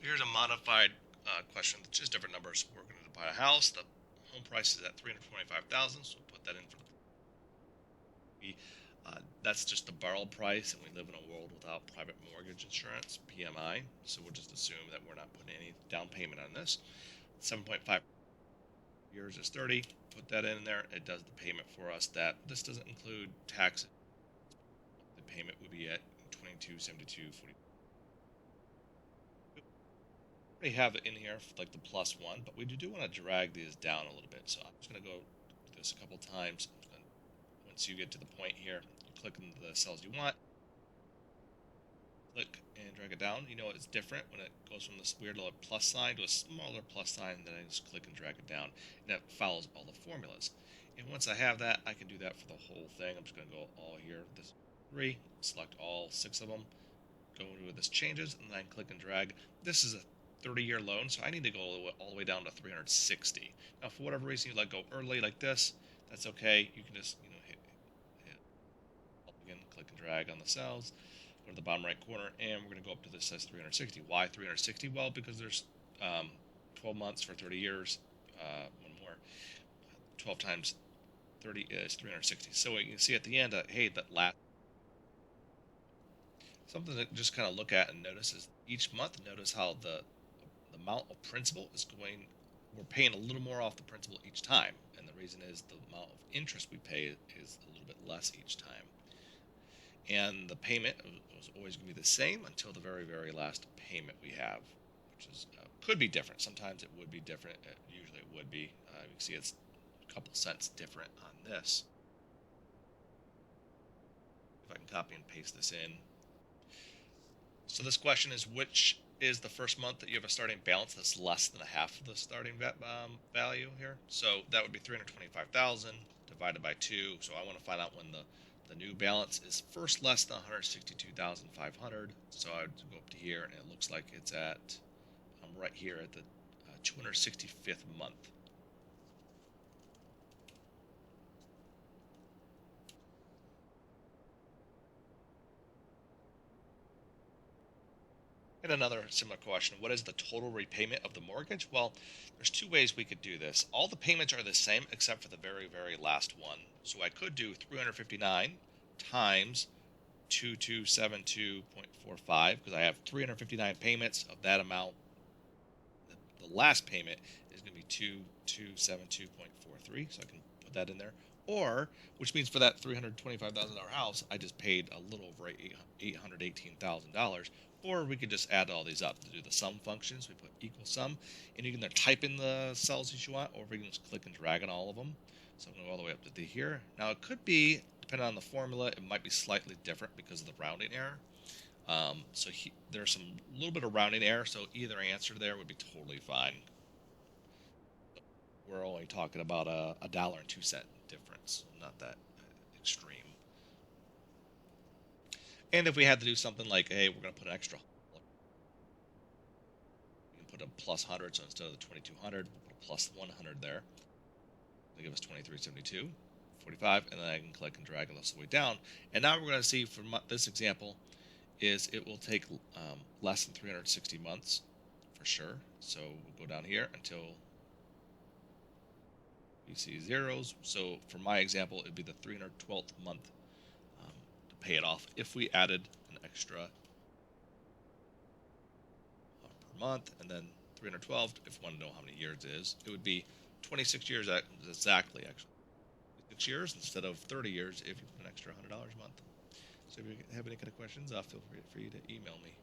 Here's a modified question with just different numbers. We're going to buy a house. The home price is at 325,000, so we'll put that in for the. That's just the borrow price, and we live in a world without private mortgage insurance (PMI). So we'll just assume that we're not putting any down payment on this. 7.5 years is 30. Put that in there. It does the payment for us. That this doesn't include taxes. The payment would be at 22.72.40. We have it in here for like the +1, but we do want to drag these down a little bit. So I'm just going to go do this a couple times. Once you get to the point here, you click into the cells you want, click and drag it down. You know it's different when it goes from this weird little plus sign to a smaller plus sign, then I just click and drag it down, and that follows all the formulas. And once I have that, I can do that for the whole thing. I'm just going to go all here, this 3, select all 6 of them, go to this changes, and then click and drag. This is a 30-year loan, so I need to go all the way down to 360. Now, for whatever reason you let go early like this, that's okay. You can just hit again, click and drag on the cells, go to the bottom right corner, and we're going to go up to this says 360. Why 360? Well, because there's 12 months for 30 years. One more. 12 times 30 is 360. So you can see at the end, hey, that last. Something to just kind of look at and notice is each month, notice how the amount of principal is going. We're paying a little more off the principal each time, and the reason is the amount of interest we pay is a little bit less each time. And the payment was always going to be the same until the very, very last payment we have, which is could be different. Sometimes it would be different. Usually it would be. You can see it's a couple cents different on this. If I can copy and paste this in. So this question is, which is the first month that you have a starting balance that's less than a half of the starting value here? So that would be 325,000 divided by 2. So I want to find out when the new balance is first less than 162,500. So I would go up to here, and it looks like it's at, I'm right here at the 265th month. And another similar question, what is the total repayment of the mortgage? Well, there's 2 ways we could do this. All the payments are the same except for the very, very last one. So I could do 359 times 2272.45 because I have 359 payments of that amount. The last payment is going to be 2272.43, so I can put that in there. Or, which means for that $325,000 house, I just paid a little over $818,000. Or we could just add all these up to do the sum functions. We put equal sum, and you can either type in the cells that you want, or we can just click and drag on all of them. So I'm going to go all the way up to here. Now it could be, depending on the formula, it might be slightly different because of the rounding error. There's some little bit of rounding error, so either answer there would be totally fine. We're only talking about a $1.02 difference, not that extreme. And if we had to do something like, hey, we're going to put an extra, we can put a plus 100, so instead of the 2200, we'll put a plus 100 there. That'll give us 2372, 45, and then I can click and drag this all the way down. And now we're going to see from this example is it will take less than 360 months for sure. So we'll go down here until we see zeros. So for my example, it'd be the 312th month to pay it off if we added an extra per month, and then 312 if you want to know how many years it is. It would be 26 years exactly, actually. 6 years instead of 30 years if you put an extra $100 a month. So if you have any kind of questions, feel free for you to email me.